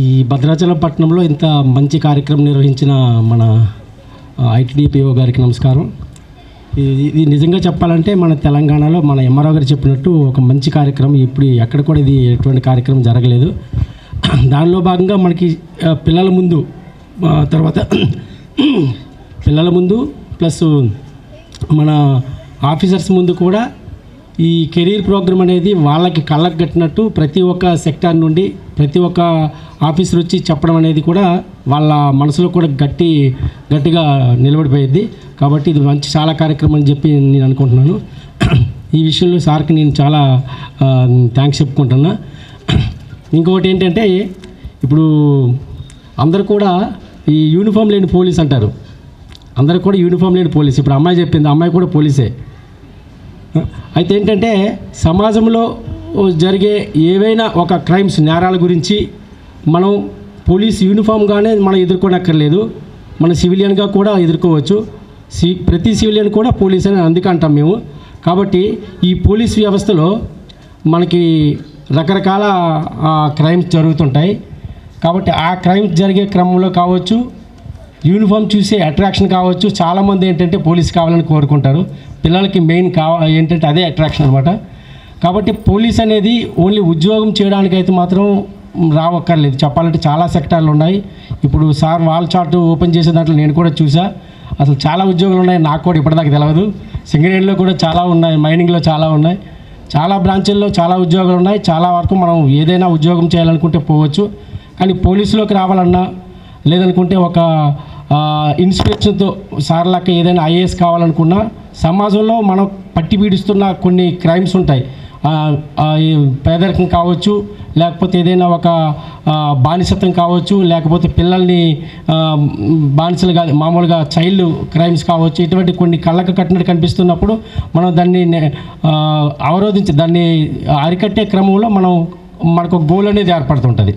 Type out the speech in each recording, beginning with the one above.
ఈ భద్రాచలం పట్టణంలో ఇంత మంచి కార్యక్రమం నిర్వహించిన మన ఐటీడీపీఓ గారికి నమస్కారం. ఇది నిజంగా చెప్పాలంటే మన తెలంగాణలో మన ఎంఆర్ఓ గారు చెప్పినట్టు ఒక మంచి కార్యక్రమం. ఇప్పుడు ఎక్కడ కూడా ఇది ఎటువంటి కార్యక్రమం జరగలేదు. దానిలో భాగంగా మనకి పిల్లల ముందు తర్వాత పిల్లల ముందు ప్లస్ మన ఆఫీసర్స్ ముందు కూడా ఈ కెరీర్ ప్రోగ్రామ్ అనేది వాళ్ళకి కళ్ళకు కట్టినట్టు ప్రతి ఒక్క సెక్టార్ నుండి ప్రతి ఒక్క ఆఫీసర్ వచ్చి చెప్పడం అనేది కూడా వాళ్ళ మనసులో కూడా గట్టిగా నిలబడిపోయింది. కాబట్టి ఇది మంచి చాలా కార్యక్రమం అని చెప్పి నేను అనుకుంటున్నాను. ఈ విషయంలో సార్కి నేను చాలా థ్యాంక్స్ చెప్పుకుంటున్నా. ఇంకొకటి ఏంటంటే ఇప్పుడు అందరు కూడా ఈ యూనిఫామ్ లేని పోలీస్ అంటారు. అందరు కూడా యూనిఫామ్ లేని పోలీస్. ఇప్పుడు అమ్మాయి చెప్పింది, అమ్మాయి కూడా పోలీసే. అయితే ఏంటంటే సమాజంలో జరిగే ఏవైనా ఒక క్రైమ్స్ నేరాల గురించి మనం పోలీస్ యూనిఫామ్గానే మనం ఎదుర్కోనక్కర్లేదు, మన సివిలియన్గా కూడా ఎదుర్కోవచ్చు. ప్రతి సివిలియన్ కూడా పోలీస్ అని అందుకే అంటాం మేము. కాబట్టి ఈ పోలీస్ వ్యవస్థలో మనకి రకరకాల క్రైమ్స్ జరుగుతుంటాయి. కాబట్టి ఆ క్రైమ్స్ జరిగే క్రమంలో కావచ్చు, యూనిఫామ్ చూసే అట్రాక్షన్ కావచ్చు, చాలామంది ఏంటంటే పోలీస్ కావాలని కోరుకుంటారు. పిల్లలకి మెయిన్ ఏంటంటే అదే అట్రాక్షన్ అనమాట. కాబట్టి పోలీస్ అనేది ఓన్లీ ఉద్యోగం చేయడానికైతే మాత్రం రావక్కర్లేదు. చెప్పాలంటే చాలా సెక్టార్లు ఉన్నాయి. ఇప్పుడు సార్ వాల్ చార్ట్ ఓపెన్ చేసే దాంట్లో నేను కూడా చూసా. అసలు చాలా ఉద్యోగాలు ఉన్నాయి, నాకు కూడా ఇప్పటిదాకా తెలియదు. సింగరేణిలో కూడా చాలా ఉన్నాయి, మైనింగ్లో చాలా ఉన్నాయి, చాలా బ్రాంచుల్లో చాలా ఉద్యోగాలు ఉన్నాయి. చాలా వరకు మనం ఏదైనా ఉద్యోగం చేయాలనుకుంటే పోవచ్చు. కానీ పోలీసులోకి రావాలన్నా లేదనుకుంటే ఒక ఇన్స్పిరేషన్తో సార్లకి ఏదైనా ఐఏఎస్ కావాలనుకున్నా సమాజంలో మనం పట్టి పీడిస్తున్న కొన్ని క్రైమ్స్ ఉంటాయి. పేదరికం కావచ్చు, లేకపోతే ఏదైనా ఒక బానిసత్వం కావచ్చు, లేకపోతే పిల్లల్ని బానిసలుగా మామూలుగా చైల్డ్ క్రైమ్స్ కావచ్చు. ఇటువంటి కొన్ని కళ్ళకు కట్టినట్టు కనిపిస్తున్నప్పుడు మనం దాన్ని దాన్ని అరికట్టే క్రమంలో మనకు ఒక గోల్ అనేది ఏర్పడుతుంటుంది.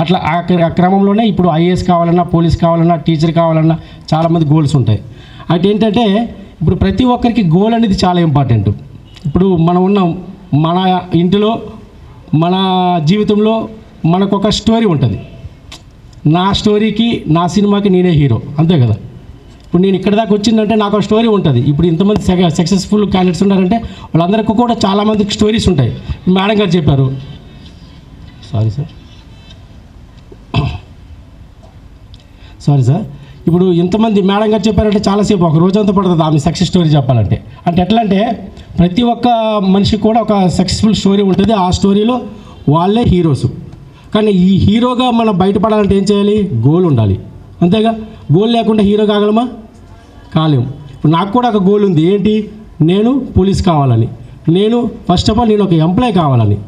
అట్లా ఆ క్రమంలోనే ఇప్పుడు ఐఏఎస్ కావాలన్నా, పోలీస్ కావాలన్నా, టీచర్ కావాలన్నా చాలామంది గోల్స్ ఉంటాయి. అయితే ఏంటంటే ఇప్పుడు ప్రతి ఒక్కరికి గోల్ అనేది చాలా ఇంపార్టెంట్. ఇప్పుడు మనం ఉన్నాం, మన ఇంటిలో మన జీవితంలో మనకు ఒక స్టోరీ ఉంటుంది. నా స్టోరీకి నా సినిమాకి నేనే హీరో, అంతే కదా. ఇప్పుడు నేను ఇక్కడ దాకా వచ్చిందంటే నాకు ఒక స్టోరీ ఉంటుంది. ఇప్పుడు ఇంతమంది సక్సెస్ఫుల్ క్యాండిడేట్స్ ఉన్నారంటే వాళ్ళందరికీ కూడా చాలామందికి స్టోరీస్ ఉంటాయి. మేడం గారు చెప్పారు, సారీ సార్, ఇప్పుడు ఇంతమంది మేడం గారు చెప్పారంటే చాలాసేపు ఒక రోజంతా పడుతుంది ఆమె సక్సెస్ స్టోరీ చెప్పాలంటే. అంటే ఎట్లా అంటే ప్రతి ఒక్క మనిషికి కూడా ఒక సక్సెస్ఫుల్ స్టోరీ ఉంటుంది. ఆ స్టోరీలో వాళ్ళే హీరోస్. కానీ ఈ హీరోగా మనం బయటపడాలంటే ఏం చేయాలి? గోల్ ఉండాలి, అంతేగా. గోల్ లేకుండా హీరో కాగలమా? కాలేము. ఇప్పుడు నాకు కూడా ఒక గోల్ ఉంది. ఏంటి? నేను పోలీస్ కావాలని, నేను ఫస్ట్ ఆఫ్ ఆల్ నేను ఒక ఎంప్లాయ్ కావాలని,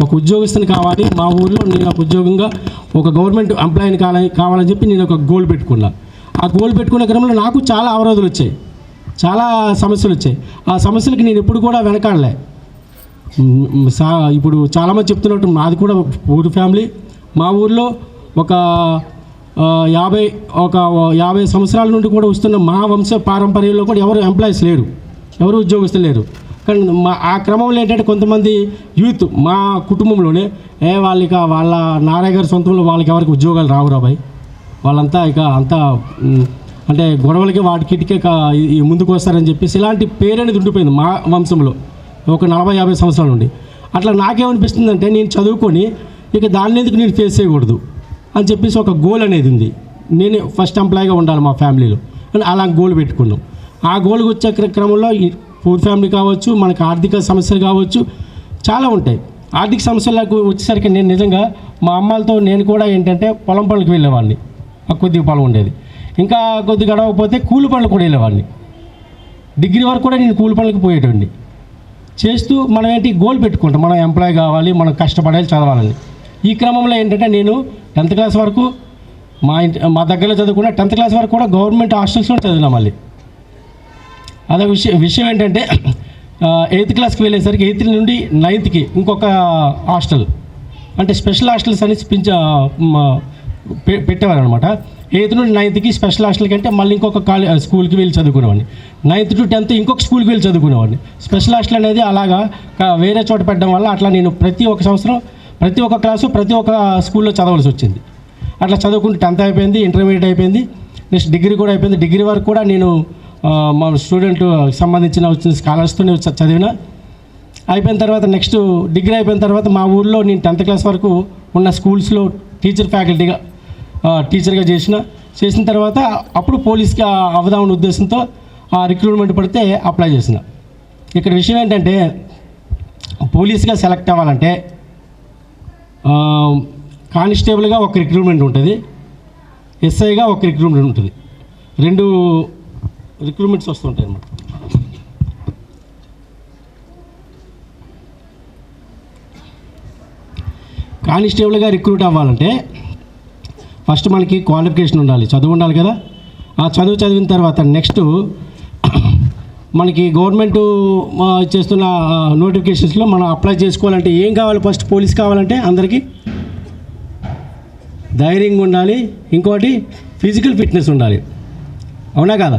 ఒక ఉద్యోగస్తుని కావాలి. మా ఊళ్ళో నేను ఒక ఉద్యోగంగా ఒక గవర్నమెంట్ ఎంప్లాయీని కావాలని చెప్పి నేను ఒక గోల్ పెట్టుకున్నా. ఆ గోల్ పెట్టుకునే క్రమంలో నాకు చాలా అవరోధాలు వచ్చాయి, చాలా సమస్యలు వచ్చాయి. ఆ సమస్యలకి నేను ఎప్పుడు కూడా వెనకాడలే. ఇప్పుడు చాలామంది చెప్తున్నట్టు మాది కూడా పూర్ ఫ్యామిలీ. మా ఊళ్ళో ఒక 50 సంవత్సరాల నుండి కూడా వస్తున్న మా వంశ పారంపర్యంలో కూడా ఎవరు ఎంప్లాయీస్ లేరు, ఎవరు ఉద్యోగస్తులు లేరు. కానీ ఆ క్రమంలో ఏంటంటే కొంతమంది యూత్ మా కుటుంబంలోనే వాళ్ళ నారాయణ గారి సొంతంలో వాళ్ళకి ఎవరికి ఉద్యోగాలు రావు రాబాయ్, వాళ్ళంతా అంతా అంటే గొడవలకి వాటికిటికే ముందుకు వస్తారని చెప్పేసి ఇలాంటి పేరు అనేది ఉండిపోయింది మా వంశంలో ఒక 40-50 సంవత్సరాల నుండి. అట్లా నాకేమనిపిస్తుందంటే నేను చదువుకొని ఇక దాన్ని ఎందుకు నేను ఫేస్ చేయకూడదు అని చెప్పేసి ఒక గోల్ అనేది ఉంది. నేనే ఫస్ట్ ఎంప్లాయీగా ఉండాలి మా ఫ్యామిలీలో అని అలా గోల్ పెట్టుకున్నాం. ఆ గోల్కి వచ్చే క్రమంలో పూర్ ఫ్యామిలీ కావచ్చు, మనకు ఆర్థిక సమస్యలు కావచ్చు, చాలా ఉంటాయి. ఆర్థిక సమస్యలకు వచ్చేసరికి నేను నిజంగా మా అమ్మాలతో నేను కూడా ఏంటంటే పొలం పనులకు వెళ్ళేవాడిని. కొద్దిగా పొలం ఉండేది, ఇంకా కొద్ది గడవకపోతే కూలి పనులు కూడా వెళ్ళేవాడిని. డిగ్రీ వరకు కూడా నేను కూలి పనులకు పోయేటండి. చేస్తూ మనం గోల్ పెట్టుకుంటాం, మనం ఎంప్లాయ్ కావాలి, మనం కష్టపడాలి, చదవాలని. ఈ క్రమంలో ఏంటంటే నేను 10th క్లాస్ వరకు మా దగ్గరలో చదువుకున్న 10th క్లాస్ వరకు కూడా గవర్నమెంట్ హాస్టల్స్లో చదివినా. మళ్ళీ అదొక విషయం ఏంటంటే 8th క్లాస్కి వెళ్ళేసరికి 8th నుండి 9th ఇంకొక హాస్టల్, అంటే స్పెషల్ హాస్టల్స్ అని పెట్టేవారు అనమాట. 8th నుండి 9th స్పెషల్ హాస్టల్కి అంటే మళ్ళీ ఇంకొక స్కూల్కి వెళ్ళి చదువుకునేవాడిని. 9th to 10th ఇంకొక స్కూల్కి వెళ్ళి చదువుకునేవాడిని. స్పెషల్ హాస్టల్ అనేది అలాగా వేరే చోట పెట్టడం వల్ల అట్లా నేను ప్రతి ఒక్క సంవత్సరం ప్రతి ఒక్క క్లాసు ప్రతి ఒక్క స్కూల్లో చదవాల్సి వచ్చింది. అట్లా చదువుకుంటూ 10th అయిపోయింది, ఇంటర్మీడియట్ అయిపోయింది, నెక్స్ట్ డిగ్రీ కూడా అయిపోయింది. డిగ్రీ వరకు కూడా నేను మా స్టూడెంట్ సంబంధించిన వచ్చిన స్కాలర్స్తోనే చదివిన. అయిపోయిన తర్వాత నెక్స్ట్ డిగ్రీ అయిపోయిన తర్వాత మా ఊళ్ళో నేను 10th క్లాస్ వరకు ఉన్న స్కూల్స్లో ఫ్యాకల్టీగా టీచర్గా చేసిన తర్వాత అప్పుడు పోలీస్కి అవదామని ఉద్దేశంతో ఆ రిక్రూట్మెంట్ పడితే అప్లై చేసిన. ఇక్కడ విషయం ఏంటంటే పోలీస్గా సెలెక్ట్ అవ్వాలంటే కానిస్టేబుల్గా ఒక రిక్రూట్మెంట్ ఉంటుంది, ఎస్ఐగా ఒక రిక్రూట్మెంట్ ఉంటుంది. 2 రిక్రూట్మెంట్స్ వస్తుంటాయి అన్నమాట. కానిస్టేబుల్గా రిక్రూట్ అవ్వాలంటే ఫస్ట్ మనకి క్వాలిఫికేషన్ ఉండాలి, చదువు ఉండాలి కదా. ఆ చదువు చదివిన తర్వాత నెక్స్ట్ మనకి గవర్నమెంట్ చేస్తున్న నోటిఫికేషన్స్లో మనం అప్లై చేసుకోవాలంటే ఏం కావాలి? ఫస్ట్ పోలీస్ కావాలంటే అందరికీ ధైర్యంగా ఉండాలి, ఇంకోటి ఫిజికల్ ఫిట్నెస్ ఉండాలి, అవునా కదా?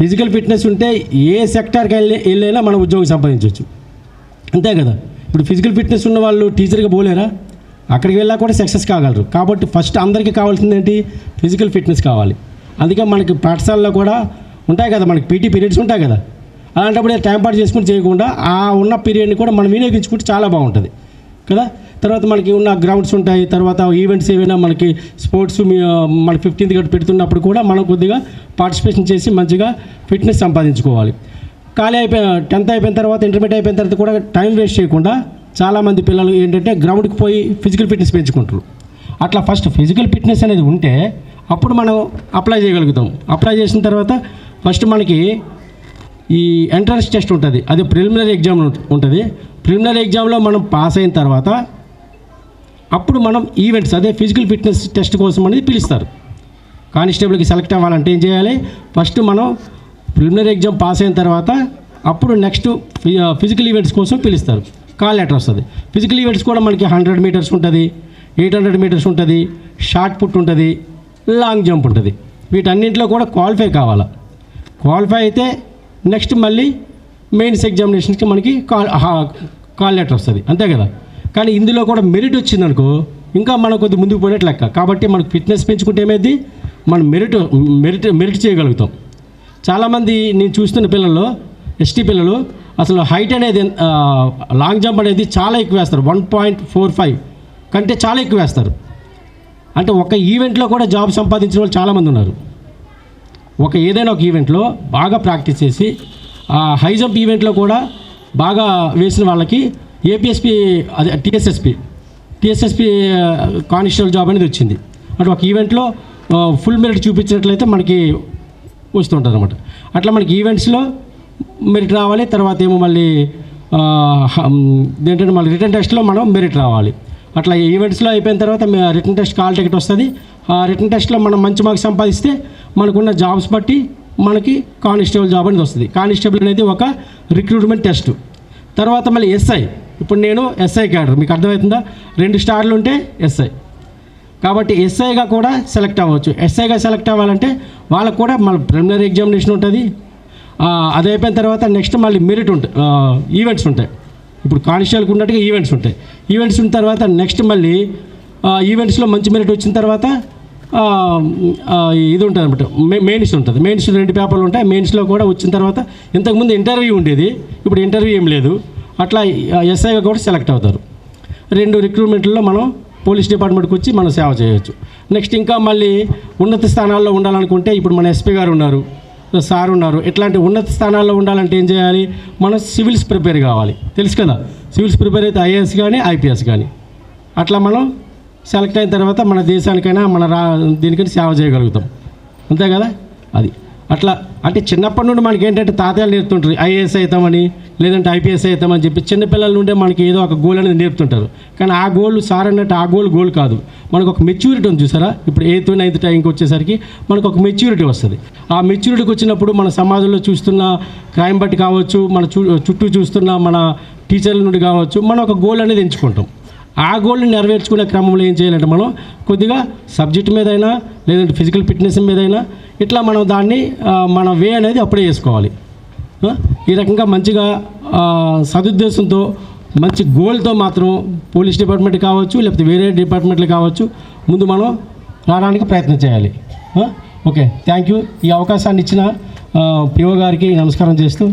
ఫిజికల్ ఫిట్నెస్ ఉంటే ఏ సెక్టార్కి వెళ్ళైనా మనం ఉద్యోగం సంపాదించవచ్చు, అంతే కదా? ఇప్పుడు ఫిజికల్ ఫిట్నెస్ ఉన్న వాళ్ళు టీచర్గా పోలేరా? అక్కడికి వెళ్ళా కూడా సక్సెస్ కాగలరు. కాబట్టి ఫస్ట్ అందరికీ కావాల్సింది ఏంటి? ఫిజికల్ ఫిట్నెస్ కావాలి. అందుకే మనకి పాఠశాలలో కూడా ఉంటాయి కదా, మనకి పీటీ పీరియడ్స్ ఉంటాయి కదా. అలాంటప్పుడు టైం పాటు చేసుకుని చేయకుండా ఆ ఉన్న పీరియడ్ని కూడా మనం వినియోగించుకుంటే చాలా బాగుంటుంది కదా. తర్వాత మనకి ఉన్న గ్రౌండ్స్ ఉంటాయి, తర్వాత ఈవెంట్స్ ఏవైనా మనకి స్పోర్ట్స్ మన 15th గట్టు పెడుతున్నప్పుడు కూడా మనం కొద్దిగా పార్టిసిపేషన్ చేసి మంచిగా ఫిట్నెస్ సంపాదించుకోవాలి. 10th అయిపోయిన తర్వాత ఇంటర్మీడియట్ అయిపోయిన తర్వాత కూడా టైం వేస్ట్ చేయకుండా చాలామంది పిల్లలు ఏంటంటే గ్రౌండ్కి పోయి ఫిజికల్ ఫిట్నెస్ పెంచుకుంటారు. అట్లా ఫస్ట్ ఫిజికల్ ఫిట్నెస్ అనేది ఉంటే అప్పుడు మనం అప్లై చేయగలుగుతాం. అప్లై చేసిన తర్వాత ఫస్ట్ మనకి ఈ ఎంట్రన్స్ టెస్ట్ ఉంటుంది, అది ప్రిలిమినరీ ఎగ్జామ్ ఉంటుంది. ప్రిలిమినరీ ఎగ్జామ్లో మనం పాస్ అయిన తర్వాత అప్పుడు మనం ఈవెంట్స్, అదే ఫిజికల్ ఫిట్నెస్ టెస్ట్ కోసం అనేది పిలుస్తారు. కానిస్టేబుల్కి సెలెక్ట్ అవ్వాలంటే ఏం చేయాలి? ఫస్ట్ మనం ప్రిలిమినరీ ఎగ్జామ్ పాస్ అయిన తర్వాత అప్పుడు నెక్స్ట్ ఫిజికల్ ఈవెంట్స్ కోసం పిలుస్తారు, కాల్ లెటర్ వస్తుంది. ఫిజికల్ ఈవెంట్స్ కూడా మనకి 100 మీటర్స్ ఉంటుంది, 800 మీటర్స్ ఉంటుంది, షార్ట్ పుట్ ఉంటుంది, లాంగ్ జంప్ ఉంటుంది. వీటన్నింటిలో కూడా క్వాలిఫై కావాలా. క్వాలిఫై అయితే నెక్స్ట్ మళ్ళీ మెయిన్స్ ఎగ్జామినేషన్స్కి మనకి కాల్ లెటర్ వస్తుంది, అంతే కదా. కానీ ఇందులో కూడా మెరిట్ వచ్చిందనుకో ఇంకా మనం కొద్దిగా ముందుకు పోయినట్టు లెక్క. కాబట్టి మనకు ఫిట్నెస్ పెంచుకుంటే ఏమైంది? మనం మెరిట్ చేయగలుగుతాం. చాలామంది నేను చూస్తున్న పిల్లల్లో ఎస్టీ పిల్లలు అసలు హైట్ అనేది లాంగ్ జంప్ అనేది చాలా ఎక్కువ వేస్తారు, 1.45 కంటే చాలా ఎక్కువ వేస్తారు. అంటే ఒక ఈవెంట్లో కూడా జాబ్ సంపాదించిన వాళ్ళు చాలామంది ఉన్నారు. ఏదైనా ఒక ఈవెంట్లో బాగా ప్రాక్టీస్ చేసి ఆ హై జంప్ ఈవెంట్లో కూడా బాగా వేసిన వాళ్ళకి ఏపీఎస్పీ, అదే టీఎస్ఎస్పీ కానిస్టేబుల్ జాబ్ అనేది వచ్చింది. అంటే ఒక ఈవెంట్లో ఫుల్ మెరిట్ చూపించినట్లయితే మనకి వస్తుంటుంది అనమాట. అట్లా మనకి ఈవెంట్స్లో మెరిట్ రావాలి. తర్వాత ఏమో మళ్ళీ ఏంటంటే మళ్ళీ రిటర్న్ టెస్ట్లో మనం మెరిట్ రావాలి. అట్లా ఈవెంట్స్లో అయిపోయిన తర్వాత రిటర్న్ టెస్ట్ కాల్ టికెట్ వస్తుంది. ఆ రిటర్న్ టెస్ట్లో మనం మంచి మార్క్స్ సంపాదిస్తే మనకున్న జాబ్స్ బట్టి మనకి కానిస్టేబుల్ జాబ్ అనేది వస్తుంది. కానిస్టేబుల్ అనేది ఒక రిక్రూట్మెంట్ టెస్ట్. తర్వాత మళ్ళీ ఎస్ఐ. ఇప్పుడు నేను ఎస్ఐ క్యాడర్, మీకు అర్థమవుతుందా? 2 స్టార్లు ఉంటే ఎస్ఐ. కాబట్టి ఎస్ఐగా కూడా సెలెక్ట్ అవ్వచ్చు. ఎస్ఐగా సెలెక్ట్ అవ్వాలంటే వాళ్ళకు కూడా మళ్ళీ ప్రిలిమినరీ ఎగ్జామినేషన్ ఉంటుంది. అది అయిపోయిన తర్వాత నెక్స్ట్ మళ్ళీ మెరిట్ ఉంటుంది, ఈవెంట్స్ ఉంటాయి. ఇప్పుడు కానిస్టేబుల్కి ఉన్నట్టుగా ఈవెంట్స్ ఉంటాయి. ఈవెంట్స్ ఉన్న తర్వాత నెక్స్ట్ మళ్ళీ ఈవెంట్స్లో మంచి మెరిట్ వచ్చిన తర్వాత ఇది ఉంటుంది అనమాట, మెయిన్స్ ఉంటుంది. మెయిన్స్ 2 పేపర్లు ఉంటాయి. మెయిన్స్లో కూడా వచ్చిన తర్వాత ఇంతకుముందు ఇంటర్వ్యూ ఉండేది, ఇప్పుడు ఇంటర్వ్యూ ఏం లేదు. అట్లా ఎస్ఐగా కూడా సెలెక్ట్ అవుతారు. 2 రిక్రూట్మెంట్లో మనం పోలీస్ డిపార్ట్మెంట్కి వచ్చి మనం సేవ చేయవచ్చు. నెక్స్ట్ ఇంకా మళ్ళీ ఉన్నత స్థానాల్లో ఉండాలనుకుంటే ఇప్పుడు మన ఎస్పీ గారు ఉన్నారు, సార్ ఉన్నారు. ఇట్లాంటి ఉన్నత స్థానాల్లో ఉండాలంటే ఏం చేయాలి? మనం సివిల్స్ ప్రిపేర్ కావాలి, తెలుసు కదా. సివిల్స్ ప్రిపేర్ అయితే ఐఏఎస్ కానీ ఐపీఎస్ కానీ అట్లా మనం సెలెక్ట్ అయిన తర్వాత మన దేశానికైనా మన దీనికైనా సేవ చేయగలుగుతాం, అంతే కదా. అది అట్లా అంటే చిన్నప్పటి నుండి మనకి ఏంటంటే తాతయ్యలు నేర్పుతుంటారు ఐఏఎస్ అవుతామని, లేదంటే ఐపీఎస్ అవుతామని చెప్పి. చిన్నపిల్లల నుండే మనకి ఏదో ఒక గోల్ అనేది నేర్పుతుంటారు. కానీ ఆ గోల్ సార్ అన్నట్టు ఆ గోల్ కాదు. మనకు ఒక మెచ్యూరిటీ ఉంది చూసారా. ఇప్పుడు 8th 9th టైంకి వచ్చేసరికి మనకు ఒక మెచ్యూరిటీ వస్తుంది. ఆ మెచ్యూరిటీకి వచ్చినప్పుడు మన సమాజంలో చూస్తున్న క్రైమ్ బట్టి కావచ్చు, మన చుట్టూ చూస్తున్న మన టీచర్ల నుండి కావచ్చు, మనం ఒక గోల్ అనేది ఎంచుకుంటాం. ఆ గోల్ని నెరవేర్చుకునే క్రమంలో ఏం చేయాలంటే మనం కొద్దిగా సబ్జెక్ట్ మీదైనా లేదంటే ఫిజికల్ ఫిట్నెస్ మీదైనా ఇట్లా మనం దాన్ని మన అనేది అప్పుడే చేసుకోవాలి. ఈ రకంగా మంచిగా సదుద్దేశంతో మంచి గోల్తో మాత్రం పోలీస్ డిపార్ట్మెంట్ కావచ్చు, లేకపోతే వేరే డిపార్ట్మెంట్లు కావచ్చు, ముందు మనం రావడానికి ప్రయత్నం చేయాలి. Okay, thank you. ఈ అవకాశాన్ని ఇచ్చిన పిఓ గారికి నమస్కారం చేస్తూ